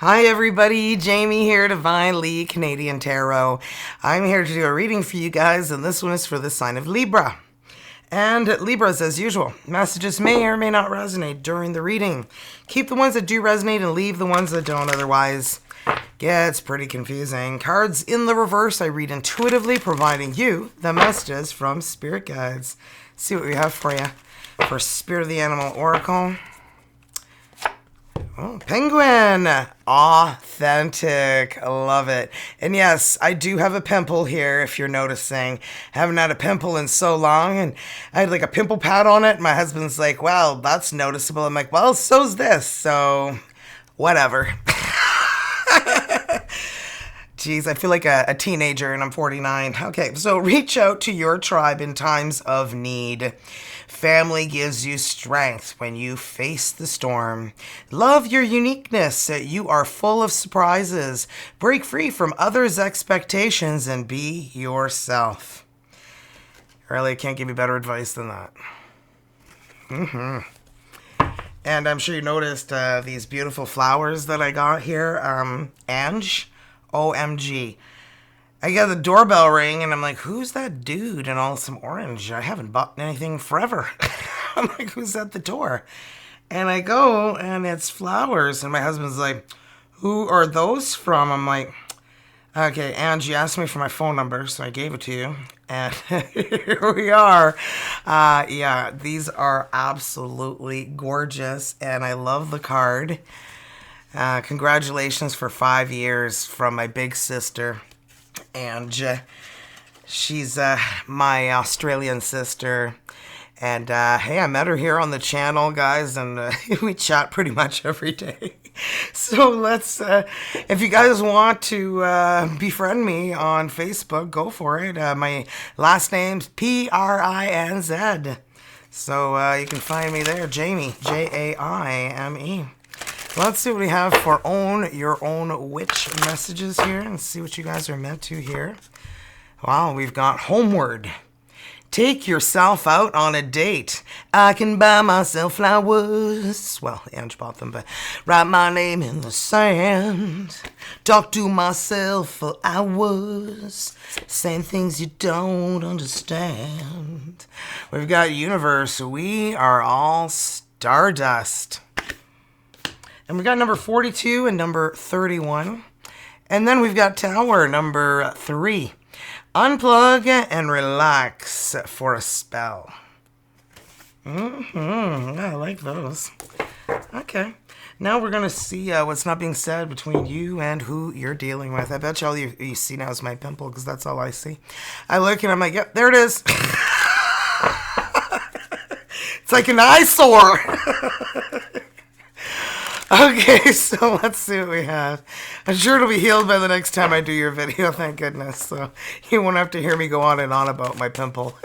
Hi everybody, Jamie here, Divine Lee, Canadian Tarot. I'm here to do a reading for you guys, and this one is for the sign of Libra. And Libras, as usual, messages may or may not resonate during the reading. Keep the ones that do resonate and leave the ones that don't, otherwise gets pretty confusing. Cards in the reverse, I read intuitively, providing you the messages from Spirit Guides. See what we have for you for Spirit of the Animal Oracle. Oh, penguin. Authentic. I love it. And yes, I do have a pimple here, if you're noticing. Haven't had a pimple in so long, and I had like a pimple pad on it. My husband's like, wow, that's noticeable. I'm like, well, so's this, so whatever. Jeez, I feel like a teenager, and I'm 49. Okay, so reach out to your tribe in times of need. Family gives you strength when you face the storm. Love your uniqueness. You are full of surprises. Break free from others' expectations and be yourself. Really, I can't give you better advice than that. And I'm sure you noticed these beautiful flowers that I got here. Ange, OMG. I got the doorbell ring, and I'm like, who's that dude in all some orange? I haven't bought anything forever. I'm like, who's at the door? And I go, and it's flowers. And my husband's like, who are those from? I'm like, okay, Angie asked me for my phone number, so I gave it to you. And here we are. Yeah, these are absolutely gorgeous, and I love the card. Congratulations for 5 years from my big sister. And she's my Australian sister. And hey, I met her here on the channel, guys, and we chat pretty much every day. So let's, if you guys want to befriend me on Facebook, go for it. My last name's Prinz. So you can find me there, Jamie, Jaime. Let's see what we have for Own Your Own Witch messages here and see what you guys are meant to here. Wow, we've got Homeward. Take yourself out on a date. I can buy myself flowers. Well, Ange bought them, but write my name in the sand. Talk to myself for hours. Saying things you don't understand. We've got Universe. We are all stardust. And we got number 42 and number 31. And then we've got Tower number 3. Unplug and relax for a spell. I like those. Okay. Now we're going to see what's not being said between you and who you're dealing with. I bet you all you see now is my pimple, because that's all I see. I look and I'm like, yep, there it is. It's like an eyesore. Okay, so let's see what we have. I'm sure it'll be healed by the next time I do your video, thank goodness. So you won't have to hear me go on and on about my pimple.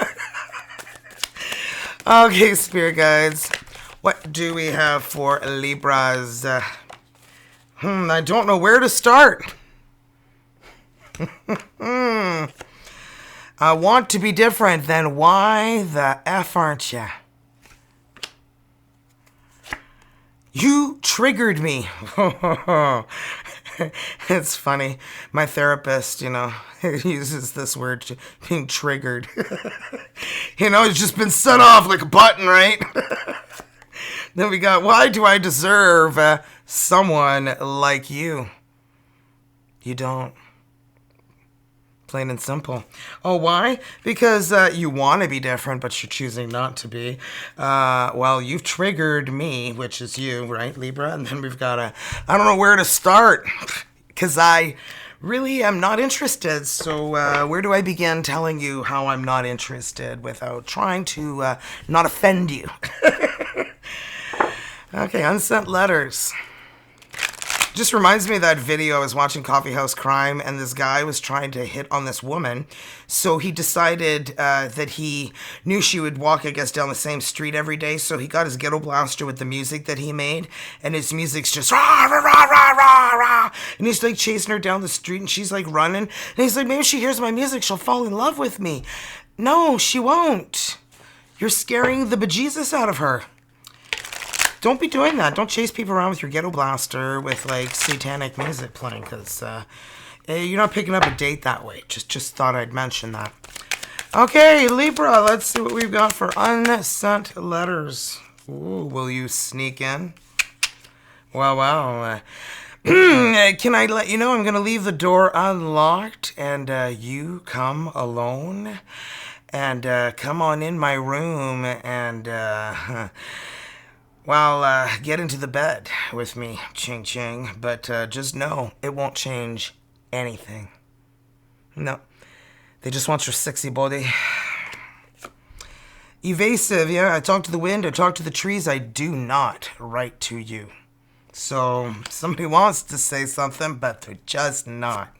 Okay, Spirit Guides. What do we have for Libras? I don't know where to start. I want to be different, then why the F aren't ya? You triggered me. It's funny. My therapist, uses this word, being triggered. It's just been set off like a button, right? Then we got, why do I deserve someone like you? You don't. Plain and simple. Oh, why? Because you want to be different, but you're choosing not to be. Well, you've triggered me, which is you, right, Libra? And then we've got I don't know where to start, because I really am not interested. So where do I begin telling you how I'm not interested without trying to not offend you? Okay, unsent letters. Just reminds me of that video I was watching, Coffee House Crime, and this guy was trying to hit on this woman. So he decided that he knew she would walk, I guess, down the same street every day. So he got his ghetto blaster with the music that he made. And his music's just rah, rah, rah, rah, rah, rah. And he's like chasing her down the street, and she's like running. And he's like, maybe if she hears my music, she'll fall in love with me. No, she won't. You're scaring the bejesus out of her. don't be doing that. Don't chase people around with your ghetto blaster with like satanic music playing, because you're not picking up a date that way. Just thought I'd mention that. Okay, Libra, let's see what we've got for unsent letters. Ooh, will you sneak in? Wow. Can I let you know I'm going to leave the door unlocked and you come alone? And come on in my room and, get into the bed with me, ching ching. But just know it won't change anything. No. They just want your sexy body. Evasive, yeah. I talk to the wind, I talk to the trees. I do not write to you. So somebody wants to say something, but they're just not.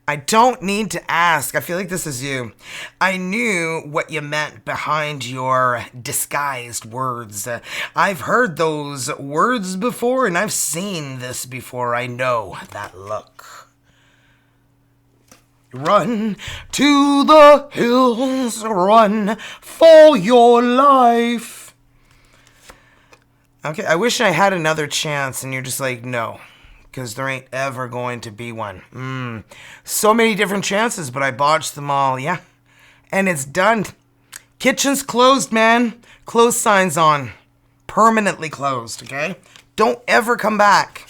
I don't need to ask. I feel like this is you. I knew what you meant behind your disguised words. I've heard those words before, and I've seen this before. I know that look. Run to the hills, run for your life. Okay, I wish I had another chance, and you're just like, no, because there ain't ever going to be one. So many different chances, but I botched them all, yeah. And it's done. Kitchen's closed, man. Closed signs on. Permanently closed, okay? Don't ever come back.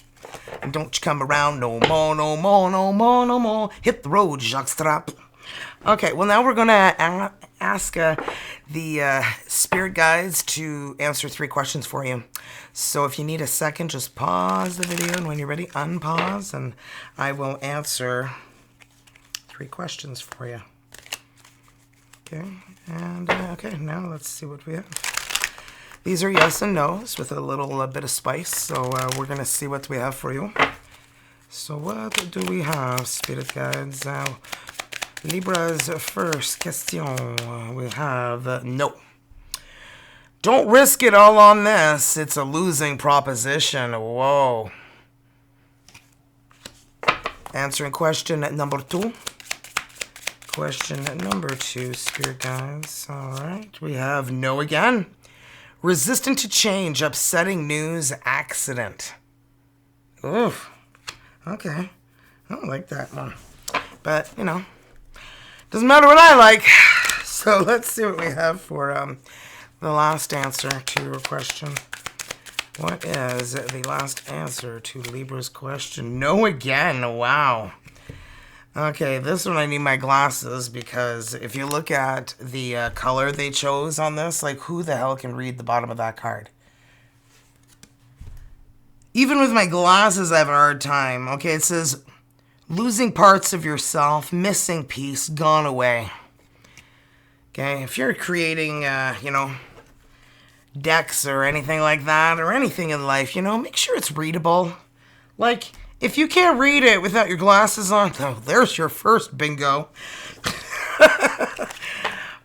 And don't you come around no more. Hit the road, jockstrap. Okay, well, now we're going to ask the spirit guides to answer 3 questions for you. So if you need a second, just pause the video, and when you're ready, unpause, and I will answer 3 questions for you. Okay, and okay, now let's see what we have. These are yes and no's with a little bit of spice, so we're going to see what we have for you. So what do we have, spirit guides? Now, Libra's first question, we have no. Don't risk it all on this. It's a losing proposition. Whoa. Answering question number 2. Question number 2, spirit guides. All right, we have no again. Resistant to change, upsetting news, accident. Oof. Okay. I don't like that one. But, you know, doesn't matter what I like. So let's see what we have for the last answer to your question. What is the last answer to Libra's question? No again. Wow. Okay, this one I need my glasses, because if you look at the color they chose on this, like, who the hell can read the bottom of that card? Even with my glasses, I have a hard time. Okay, it says, losing parts of yourself, missing piece, gone away. Okay, if you're creating, decks or anything like that, or anything in life, make sure it's readable. Like, if you can't read it without your glasses on, oh, there's your first bingo.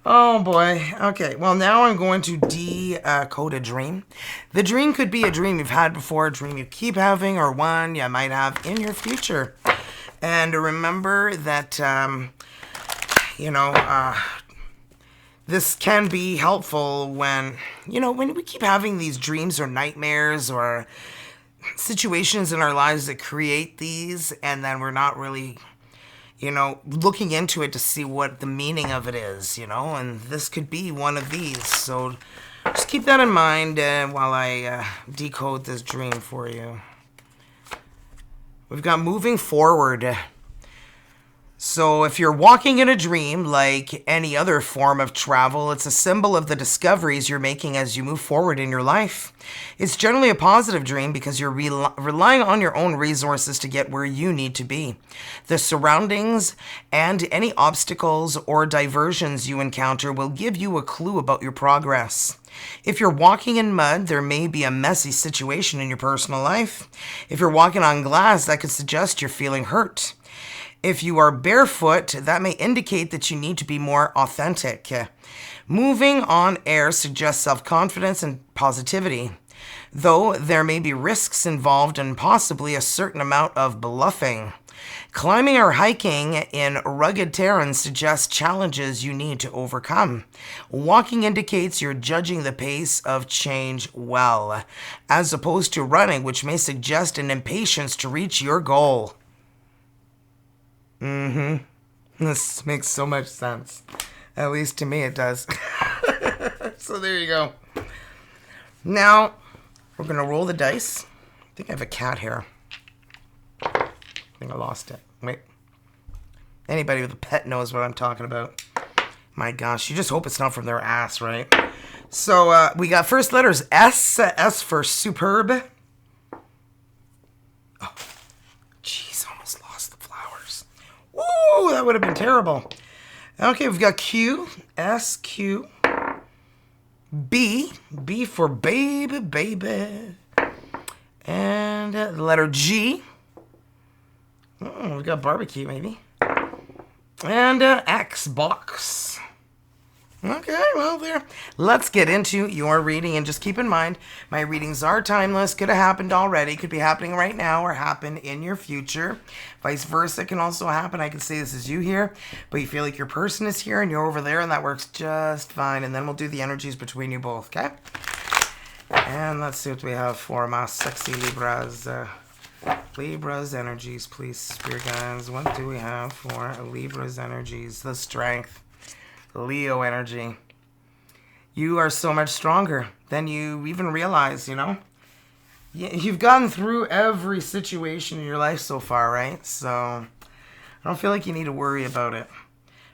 Oh boy. Okay, well, now I'm going to decode a dream. The dream could be a dream you've had before, a dream you keep having, or one you might have in your future. And remember that, this can be helpful when we keep having these dreams or nightmares or situations in our lives that create these, and then we're not really, looking into it to see what the meaning of it is, and this could be one of these. So just keep that in mind while I decode this dream for you. We've got moving forward. So if you're walking in a dream, like any other form of travel, it's a symbol of the discoveries you're making as you move forward in your life. It's generally a positive dream because you're relying on your own resources to get where you need to be. The surroundings and any obstacles or diversions you encounter will give you a clue about your progress. If you're walking in mud, there may be a messy situation in your personal life. If you're walking on glass, that could suggest you're feeling hurt. If you are barefoot, that may indicate that you need to be more authentic. Moving on air suggests self-confidence and positivity, though there may be risks involved and possibly a certain amount of bluffing. Climbing or hiking in rugged terrain suggests challenges you need to overcome. Walking indicates you're judging the pace of change well, as opposed to running, which may suggest an impatience to reach your goal. This makes so much sense. At least to me it does. So there you go. Now, we're going to roll the dice. I think I have a cat here. I think I lost it. Wait. Anybody with a pet knows what I'm talking about. My gosh, you just hope it's not from their ass, right? So, we got first letters S. S for superb. Oh, jeez, almost lost the flowers. Woo, that would have been terrible. Okay, we've got Q. S, Q. B. B for baby, baby. And the letter G. Oh, we've got barbecue, maybe. And X, box. Okay, well, there. Let's get into your reading. And just keep in mind, my readings are timeless. Could have happened already. Could be happening right now or happen in your future. Vice versa can also happen. I could say this is you here, but you feel like your person is here and you're over there, and that works just fine. And then we'll do the energies between you both, okay? And let's see what we have for my sexy Libras. Libra's energies, please, spirit guides. What do we have for Libra's energies? The strength. Leo energy. You are so much stronger than you even realize, you know? You've gotten through every situation in your life so far, right? So, I don't feel like you need to worry about it.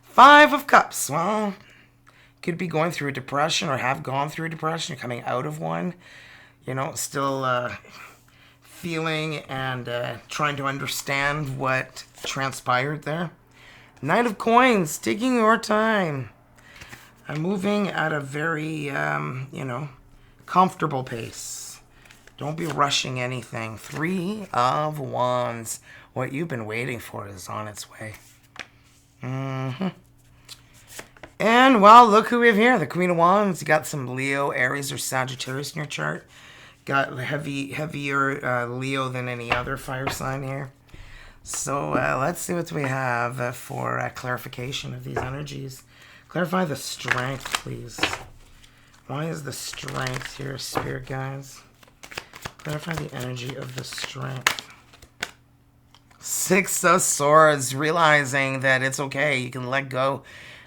5 of Cups. Well, could be going through a depression or have gone through a depression, coming out of one. You know, still feeling and trying to understand what transpired there. Knight of Coins, taking your time. I'm moving at a very, comfortable pace. Don't be rushing anything. 3 of Wands. What you've been waiting for is on its way. And, well, look who we have here. The Queen of Wands. You got some Leo, Aries, or Sagittarius in your chart. Got heavier Leo than any other fire sign here. So let's see what we have for clarification of these energies. Clarify the strength, please. Why is the strength here, spirit guides? Clarify the energy of the strength. 6 of Swords, realizing that it's okay. You can let go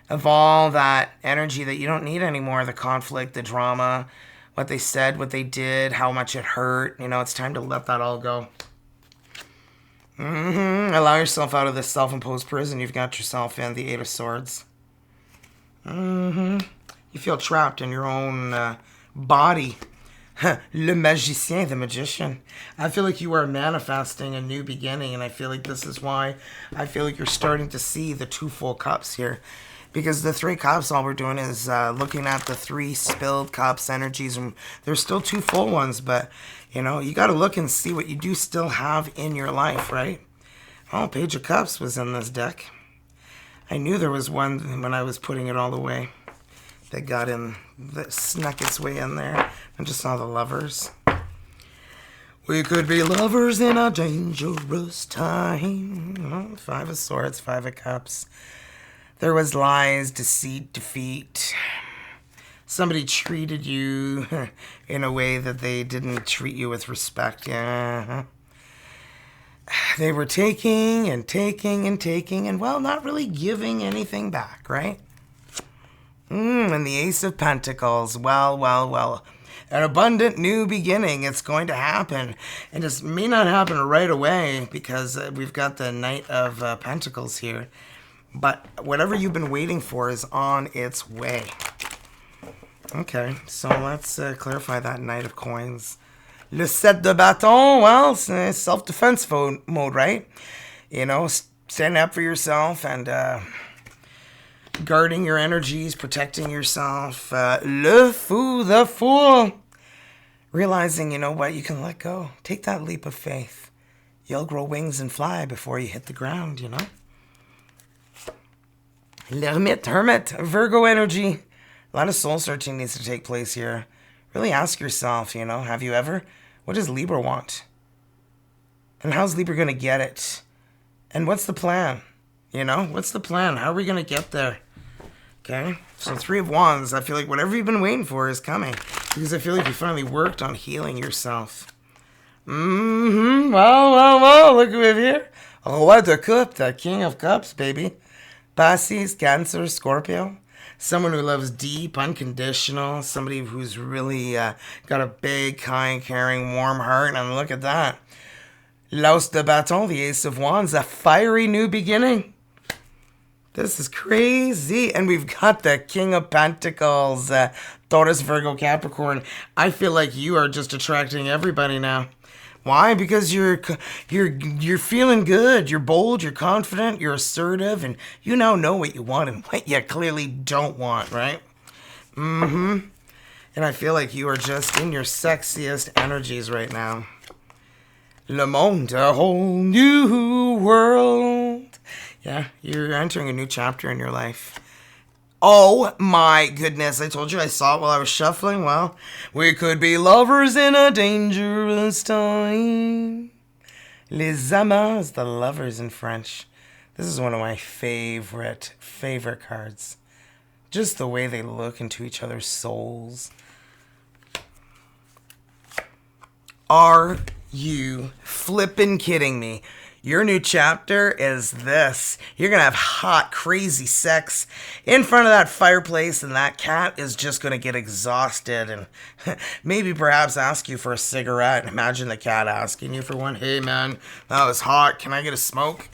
of all that energy that you don't need anymore. The conflict, the drama, what they said, what they did, how much it hurt. You know, it's time to let that all go. Allow yourself out of this self-imposed prison you've got yourself in, the 8 of Swords. You feel trapped in your own body. Le magicien, the magician. I feel like you are manifesting a new beginning, and I feel like this is why I feel like you're starting to see the 2 full cups here. Because the 3 cups, all we're doing is looking at the 3 spilled cups energies, and there's still 2 full ones, but you know, you got to look and see what you do still have in your life, right? Oh, Page of Cups was in this deck. I knew there was one when I was putting it all away that got in, that snuck its way in there. I just saw the Lovers. We could be lovers in a dangerous time. Oh, 5 of Swords, 5 of Cups. There was lies, deceit, defeat. Somebody treated you in a way that they didn't treat you with respect. Yeah. They were taking and taking and taking and, well, not really giving anything back, right? And the Ace of Pentacles. Well, well, well. An abundant new beginning. It's going to happen. And it may not happen right away because we've got the Knight of Pentacles here. But whatever you've been waiting for is on its way. Okay, so let's clarify that Knight of Coins. Le 7 de bâton, well, it's self-defense mode, right? You know, standing up for yourself and guarding your energies, protecting yourself. Le fou, the fool. Realizing, you know what, you can let go. Take that leap of faith. You'll grow wings and fly before you hit the ground, you know? L'ermite, hermit, Virgo energy. A lot of soul searching needs to take place here. Really ask yourself, you know, have you ever? What does Libra want? And how's Libra going to get it? And what's the plan? You know, what's the plan? How are we going to get there? Okay, so Three of Wands. I feel like whatever you've been waiting for is coming. Because I feel like you finally worked on healing yourself. Well, look who we have here. Roi de Coupe, the King of Cups, baby. Pisces, Cancer, Scorpio. Someone who loves deep, unconditional. Somebody who's really got a big, kind, caring, warm heart. And look at that. L'As de Bâton, the Ace of Wands. A fiery new beginning. This is crazy. And we've got the King of Pentacles, Taurus, Virgo, Capricorn. I feel like you are just attracting everybody now. Why? Because you're feeling good. You're bold, you're confident, you're assertive, and you now know what you want and what you clearly don't want, right? And I feel like you are just in your sexiest energies right now. Le monde, a whole new world. Yeah, you're entering a new chapter in your life. Oh my goodness, I told you I saw it while I was shuffling. Well, we could be lovers in a dangerous time. Les amants, the lovers in French. This is one of my favorite cards. Just the way they look into each other's souls. Are you flippin' kidding me? Your new chapter is this. You're going to have hot, crazy sex in front of that fireplace, and that cat is just going to get exhausted and maybe perhaps ask you for a cigarette. Imagine the cat asking you for one. Hey, man, that was hot. Can I get a smoke?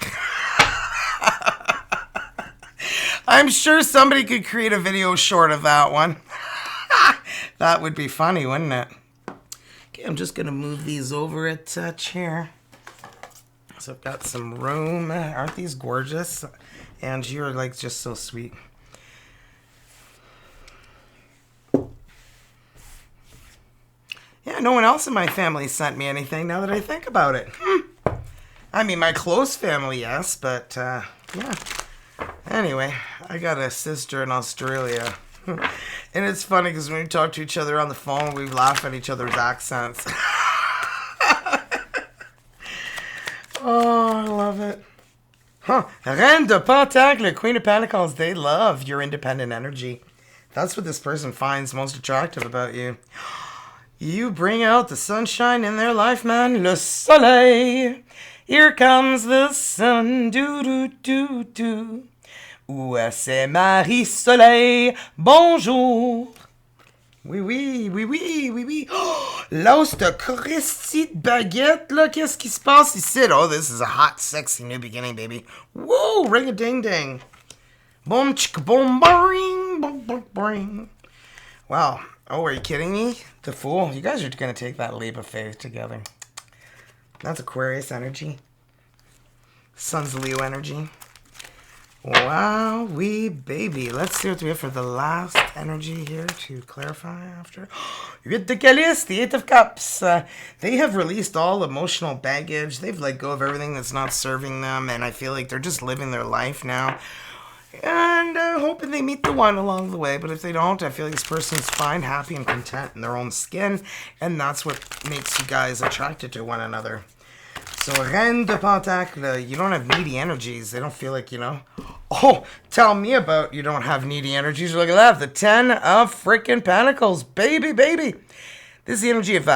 I'm sure somebody could create a video short of that one. That would be funny, wouldn't it? Okay, I'm just going to move these over a touch here. So I've got some room. Aren't these gorgeous? And you're like just so sweet. Yeah, no one else in my family sent me anything now that I think about it. I mean, my close family, yes, but yeah. Anyway, I got a sister in Australia. And it's funny because when we talk to each other on the phone, we laugh at each other's accents. Oh, I love it. Reine de Pentacle, Queen of Pentacles. They love your independent energy. That's what this person finds most attractive about you. You bring out the sunshine in their life, man. Le soleil. Here comes the sun. Do, do, do, do. Où c'est Marie Soleil. Bonjour. Oui, oui, oui, oui, oui, oui. Oh, l'os de Christy de baguette, là. Qu'est-ce qui se passe ici? Oh, this is a hot, sexy new beginning, baby. Whoa, ring-a-ding-ding. Boom, chicka, boom, bring, boom, boom, bring. Wow. Oh, are you kidding me? The Fool. You guys are going to take that leap of faith together. That's Aquarius energy. Sun's Leo energy. Wow, wee baby. Let's see what we have for the last energy here to clarify after. Eight de Calice, the Eight of Cups. They have released all emotional baggage. They've let go of everything that's not serving them, and I feel like they're just living their life now. And hoping they meet the one along the way. But if they don't, I feel like this person's fine, happy, and content in their own skin. And that's what makes you guys attracted to one another. So, Reine de Pentacle, you don't have needy energies. They don't feel like, you know. Oh, tell me about you don't have needy energies. Look at that. The 10 of freaking Pentacles. Baby, baby. This is the energy of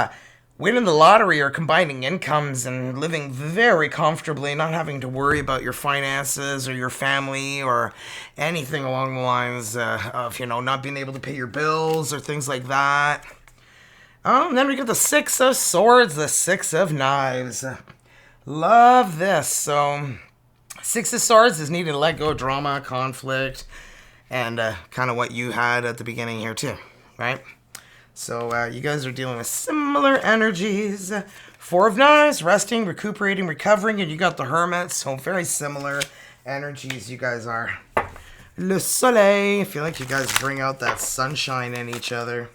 winning the lottery or combining incomes and living very comfortably, not having to worry about your finances or your family or anything along the lines of, you know, not being able to pay your bills or things like that. And then we got the Six of Swords, the Six of Knives. Love this. So, Six of Swords is needing to let go of drama, conflict, and kind of what you had at the beginning here too, right? So, you guys are dealing with similar energies. Four of Knives, resting, recuperating, recovering, and you got the Hermit, so very similar energies you guys are. Le Soleil, I feel like you guys bring out that sunshine in each other.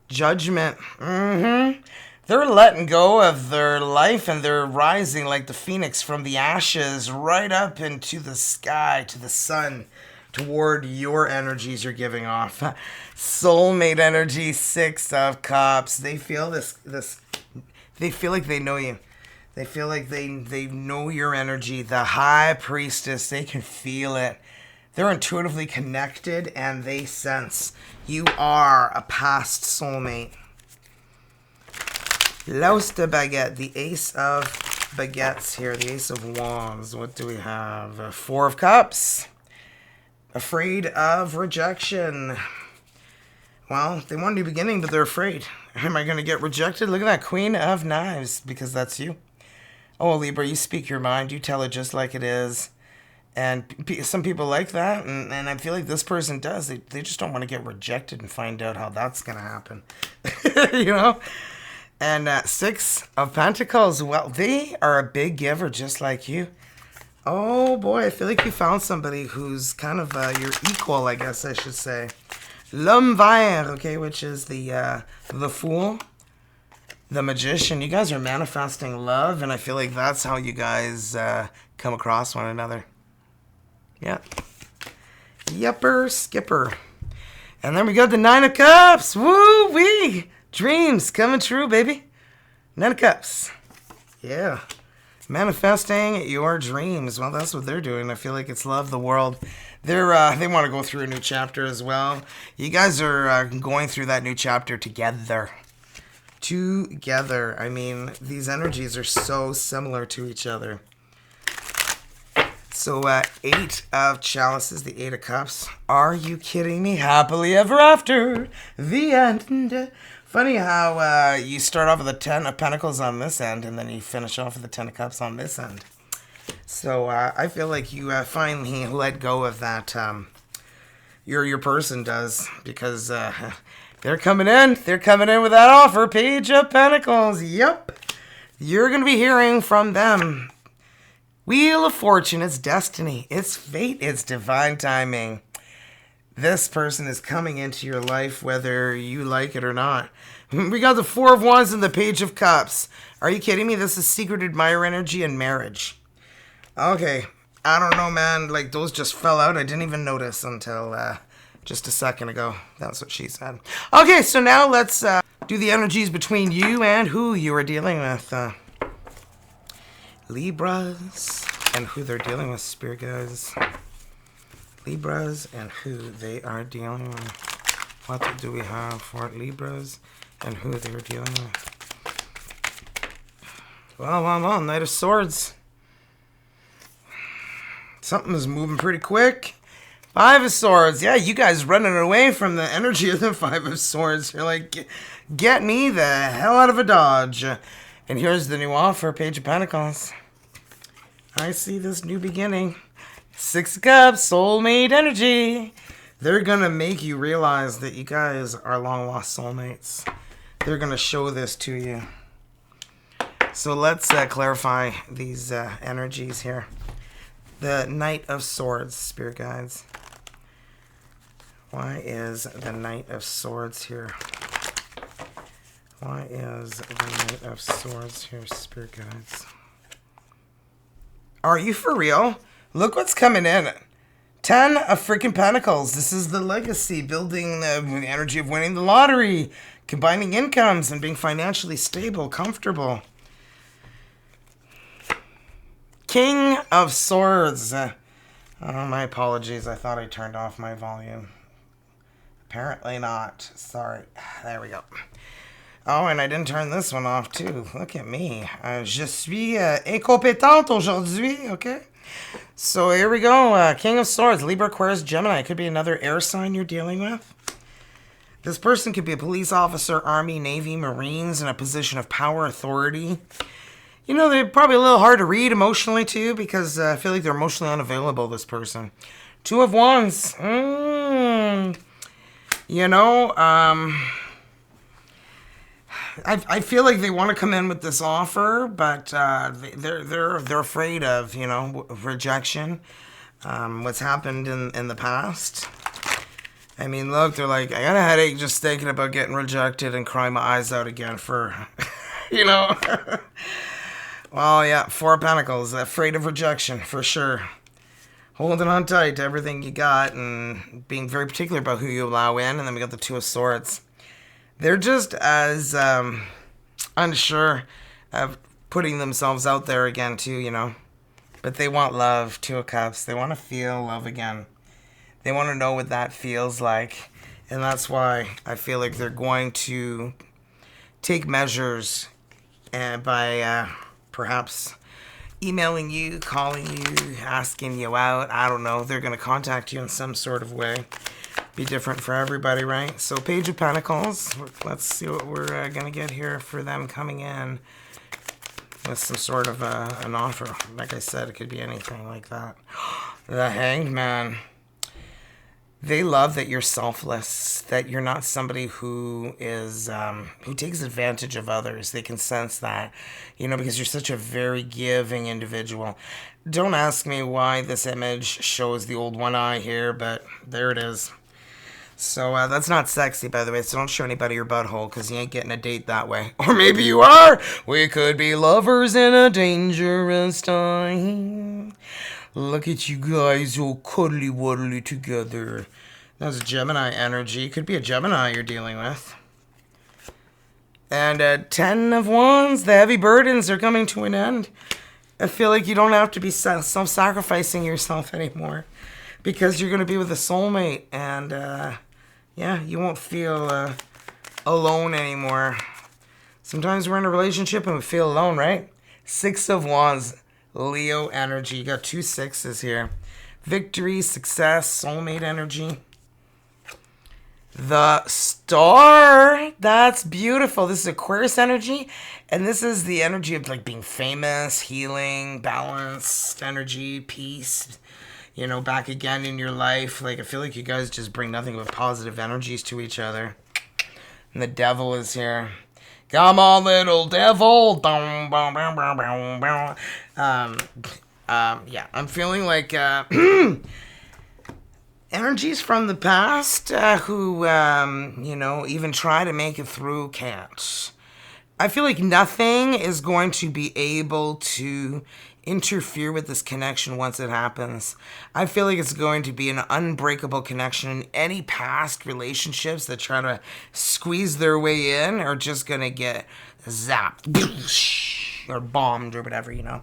Judgment, They're letting go of their life and they're rising like the phoenix from the ashes right up into the sky, to the sun, toward your energies you're giving off. Soulmate energy, Six of Cups. They feel this. They feel like they know you. They feel like they know your energy. The high priestess, they can feel it. They're intuitively connected and they sense you are a past soulmate. L'os de baguette, the ace of baguettes here, the ace of wands. What do we have? Four of cups. Afraid of rejection. Well, they want a new beginning, but they're afraid. Am I going to get rejected? Look at that, Queen of Knives, because that's you. Oh, Libra, you speak your mind. You tell it just like it is. And some people like that, and I feel like this person does. They just don't want to get rejected and find out how that's going to happen. You know? And Six of Pentacles, well, they are a big giver just like you. Oh, boy, I feel like you found somebody who's kind of your equal, I guess I should say. L'homme vert, okay, which is the Fool, the Magician. You guys are manifesting love, and I feel like that's how you guys come across one another. Yeah. Yepper, skipper. And then we got the Nine of Cups. Woo-wee! Dreams coming true, baby. Nine of Cups. Yeah. Manifesting your dreams. Well, that's what they're doing. I feel like it's love the world. They want to go through a new chapter as well. You guys are going through that new chapter together. Together. I mean, these energies are so similar to each other. So, Eight of Chalices, the Eight of Cups. Are you kidding me? Happily ever after. The end. Funny how you start off with the Ten of Pentacles on this end, and then you finish off with the Ten of Cups on this end. So, I feel like you finally let go of that. Your person does, because they're coming in. They're coming in with that offer. Page of Pentacles. Yep. You're going to be hearing from them. Wheel of Fortune, it's destiny, it's fate, it's divine timing. This person is coming into your life whether you like it or not. We got the Four of Wands and the Page of Cups. Are you kidding me? This is secret admirer energy and marriage. Okay, I don't know, man. Like, those just fell out. I didn't even notice until just a second ago. That's what she said. Okay, so now let's do the energies between you and who you are dealing with. Libras and who they're dealing with, spirit guys. Libras and who they are dealing with. What do we have for Libras and who they're dealing with? Well, Knight of Swords. Something is moving pretty quick. Five of Swords. Yeah, you guys running away from the energy of the Five of Swords. You're like, get me the hell out of a Dodge. And here's the new offer, Page of Pentacles. I see this new beginning. Six of Cups, soulmate energy. They're going to make you realize that you guys are long-lost soulmates. They're going to show this to you. So let's clarify these energies here. The Knight of Swords, spirit guides. Why is the Knight of Swords here? Why is the Knight of Swords here, spirit guides? Are you for real? Look what's coming in. 10 of freaking Pentacles. This is the legacy, building the energy of winning the lottery, combining incomes and being financially stable, comfortable. King of Swords. My apologies. I thought I turned off my volume. Apparently not. Sorry. There we go. Oh, and I didn't turn this one off, too. Look at me. Je suis incompétente aujourd'hui, okay? So here we go. King of Swords, Libra, Aquarius, Gemini. Could be another air sign you're dealing with. This person could be a police officer, Army, Navy, Marines in a position of power, authority. You know, they're probably a little hard to read emotionally, too, because I feel like they're emotionally unavailable, this person. Two of Wands. You know, I feel like they want to come in with this offer, but they're afraid of, you know, rejection. What's happened in the past. I mean, look, they're like, I got a headache just thinking about getting rejected and crying my eyes out again for, you know. Well, yeah, Four of Pentacles, afraid of rejection for sure. Holding on tight to everything you got and being very particular about who you allow in. And then we got the Two of Swords. They're just as unsure of putting themselves out there again too, you know. But they want love, Two of Cups. They want to feel love again. They want to know what that feels like. And that's why I feel like they're going to take measures and by perhaps emailing you, calling you, asking you out. I don't know. They're going to contact you in some sort of way. Be different for everybody, right? So Page of Pentacles. Let's see what we're going to get here for them coming in with some sort of an offer. Like I said, it could be anything like that. The Hanged Man. They love that you're selfless, that you're not somebody who is, who takes advantage of others. They can sense that, you know, because you're such a very giving individual. Don't ask me why this image shows the old one eye here, but there it is. So that's not sexy, by the way, so don't show anybody your butthole, because you ain't getting a date that way. Or maybe you are! We could be lovers in a dangerous time. Look at you guys all cuddly-wuddly together. That's Gemini energy. Could be a Gemini you're dealing with. And 10 of Wands, the heavy burdens are coming to an end. I feel like you don't have to be self-sacrificing yourself anymore, because you're going to be with a soulmate, and yeah, you won't feel alone anymore. Sometimes we're in a relationship and we feel alone, right? 6 of Wands, Leo energy. You got 2 sixes here. Victory, success, soulmate energy. The Star. That's beautiful. This is Aquarius energy. And this is the energy of like being famous, healing, balanced energy, peace. You know, back again in your life. Like, I feel like you guys just bring nothing but positive energies to each other. And the Devil is here. Come on, little devil. Yeah, I'm feeling like energies from the past who, you know, even try to make it through can't. I feel like nothing is going to be able to interfere with this connection once it happens. I feel like it's going to be an unbreakable connection. Any past relationships that try to squeeze their way in are just going to get zapped or bombed or whatever, you know.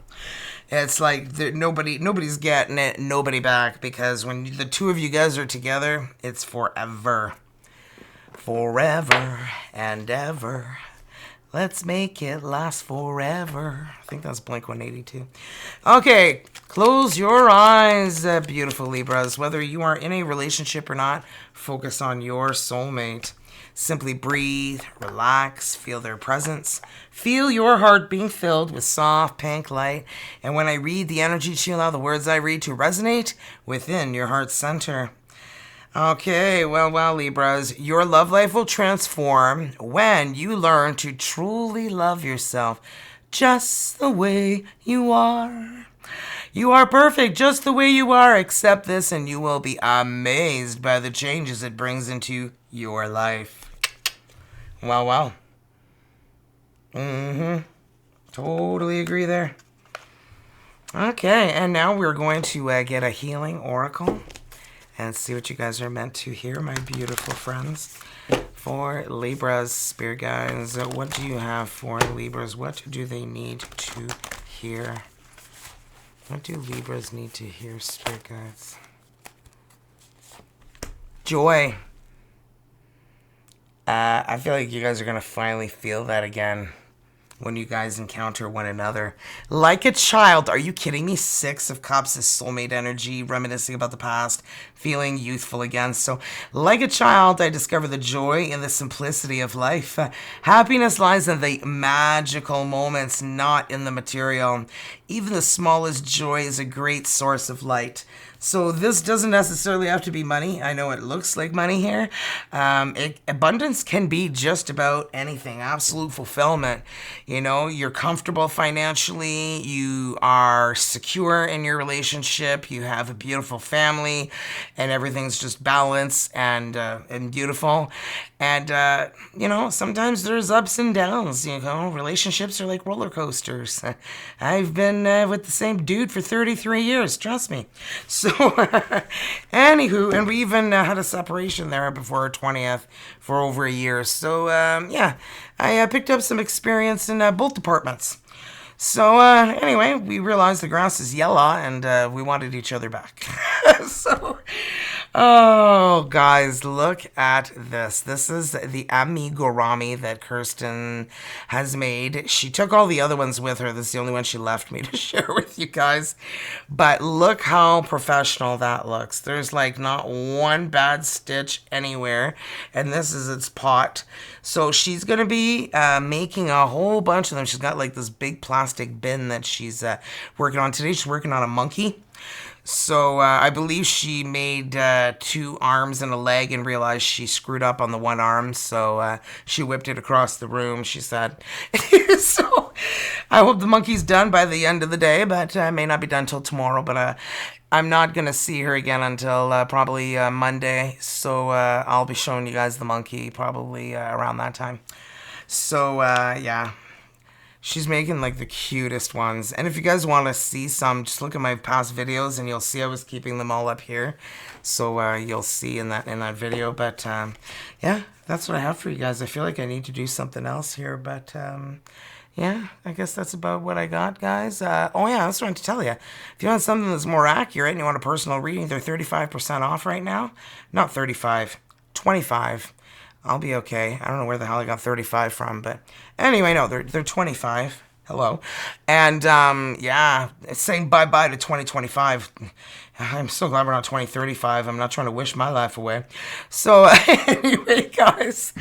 It's like nobody's getting it, nobody back, because when the two of you guys are together, it's forever. Forever and ever. Let's make it last forever. I think that's Blink-182. Okay, close your eyes, beautiful Libras. Whether you are in a relationship or not, focus on your soulmate. Simply breathe, relax, feel their presence. Feel your heart being filled with soft pink light. And when I read the energy, to allow the words I read to resonate within your heart center. Okay, well, Libras, your love life will transform when you learn to truly love yourself just the way you are. You are perfect just the way you are. Accept this and you will be amazed by the changes it brings into your life. Well. Totally agree there. Okay, and now we're going to get a healing oracle and see what you guys are meant to hear, my beautiful friends. For Libras, Spirit Guides, what do you have for Libras? What do they need to hear? What do Libras need to hear, Spirit Guides? Joy. I feel like you guys are going to finally feel that again when you guys encounter one another. Like a child. Are you kidding me? 6 of Cups is soulmate energy, reminiscing about the past, feeling youthful again. So, like a child, I discover the joy and the simplicity of life. Happiness lies in the magical moments, not in the material. Even the smallest joy is a great source of light. So this doesn't necessarily have to be money. I know it looks like money here. Abundance can be just about anything. Absolute fulfillment. You know, you're comfortable financially. You are secure in your relationship. You have a beautiful family, and everything's just balanced and beautiful. And you know, sometimes there's ups and downs. You know, relationships are like roller coasters. I've been with the same dude for 33 years. Trust me. So, anywho, and we even had a separation there before our 20th for over a year. So, yeah, I picked up some experience in both departments. So anyway, we realized the grass is yellow, and we wanted each other back. So, oh guys, look at this. This is the amigurumi that Kirsten has made. She took all the other ones with her. This is the only one she left me to share with you guys. But look how professional that looks. There's like not one bad stitch anywhere. And this is its pot. So she's going to be making a whole bunch of them. She's got like this big plastic bin that she's working on today. She's working on a monkey. So I believe she made 2 arms and a leg and realized she screwed up on the one arm. So she whipped it across the room, she said. So I hope the monkey's done by the end of the day, but may not be done till tomorrow. But I'm not going to see her again until probably Monday. So I'll be showing you guys the monkey probably around that time. So yeah. She's making like the cutest ones. And if you guys want to see some, just look at my past videos and you'll see I was keeping them all up here. So you'll see in that video. But yeah, that's what I have for you guys. I feel like I need to do something else here. But yeah, I guess that's about what I got, guys. Oh yeah, that's what I wanted to tell you. If you want something that's more accurate and you want a personal reading, they're 35% off right now. Not 35, 25. I'll be okay. I don't know where the hell I got 35 from, but anyway, no, they're 25. Hello. And yeah, it's saying bye-bye to 2025. I'm so glad we're not 2035. I'm not trying to wish my life away. So anyway, guys,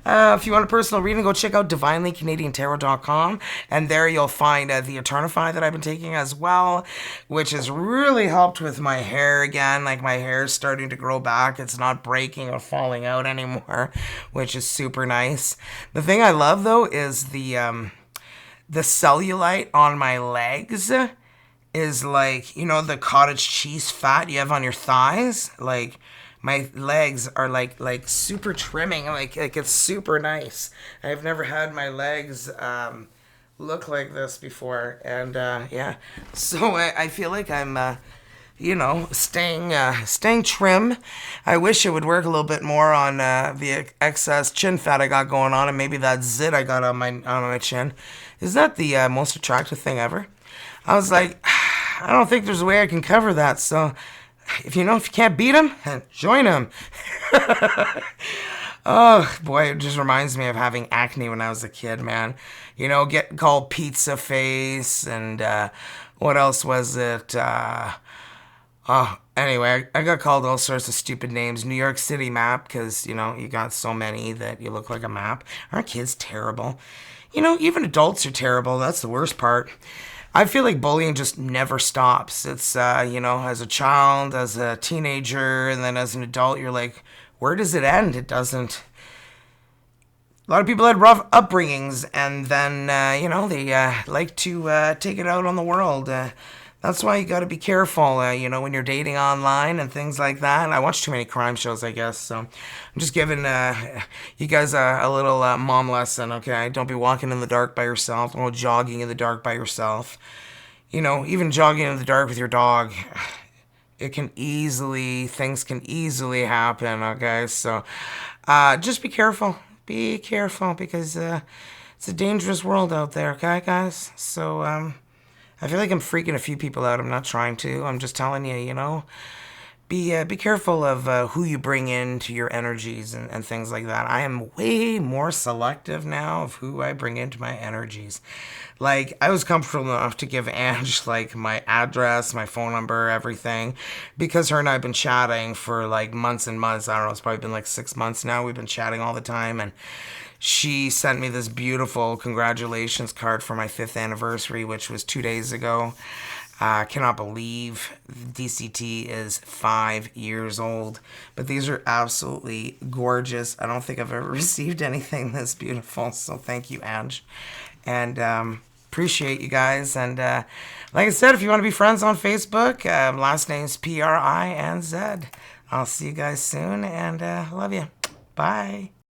if you want a personal reading, go check out divinelycanadiantarot.com. And there you'll find the Eternafy that I've been taking as well, which has really helped with my hair again. Like my hair is starting to grow back. It's not breaking or falling out anymore, which is super nice. The thing I love, though, is the cellulite on my legs is like, you know, the cottage cheese fat you have on your thighs. Like my legs are like super trimming, like it's super nice. I've never had my legs look like this before, and yeah, so I feel like I'm you know, staying trim. I wish it would work a little bit more on the excess chin fat I got going on, and maybe that zit I got on my chin. Is that the most attractive thing ever? I was like, I don't think there's a way I can cover that. So, if you can't beat him, join him. Oh boy, it just reminds me of having acne when I was a kid, man. You know, getting called pizza face, and what else was it? Oh, anyway, I got called all sorts of stupid names. New York City map, because, you know, you got so many that you look like a map. Aren't kids terrible? You know, even adults are terrible. That's the worst part. I feel like bullying just never stops. It's, you know, as a child, as a teenager, and then as an adult, you're like, where does it end? It doesn't. A lot of people had rough upbringings, and then, you know, they like to take it out on the world. That's why you got to be careful, you know, when you're dating online and things like that. I watch too many crime shows, I guess. So I'm just giving you guys a little mom lesson, okay? Don't be walking in the dark by yourself. Don't go jogging in the dark by yourself. You know, even jogging in the dark with your dog, things can easily happen, okay? So just be careful. Be careful, because it's a dangerous world out there, okay, guys? So, I feel like I'm freaking a few people out. I'm not trying to. I'm just telling you, you know, be careful of who you bring into your energies and things like that. I am way more selective now of who I bring into my energies. Like, I was comfortable enough to give Ange, like, my address, my phone number, everything, because her and I have been chatting for, like, months and months. I don't know, it's probably been, like, 6 months now. We've been chatting all the time, and she sent me this beautiful congratulations card for my 5th anniversary, which was 2 days ago. I cannot believe DCT is 5 years old. But these are absolutely gorgeous. I don't think I've ever received anything this beautiful. So thank you, Ange. And appreciate you guys. And like I said, if you want to be friends on Facebook, last name's PRINZ. I'll see you guys soon, and love you. Bye.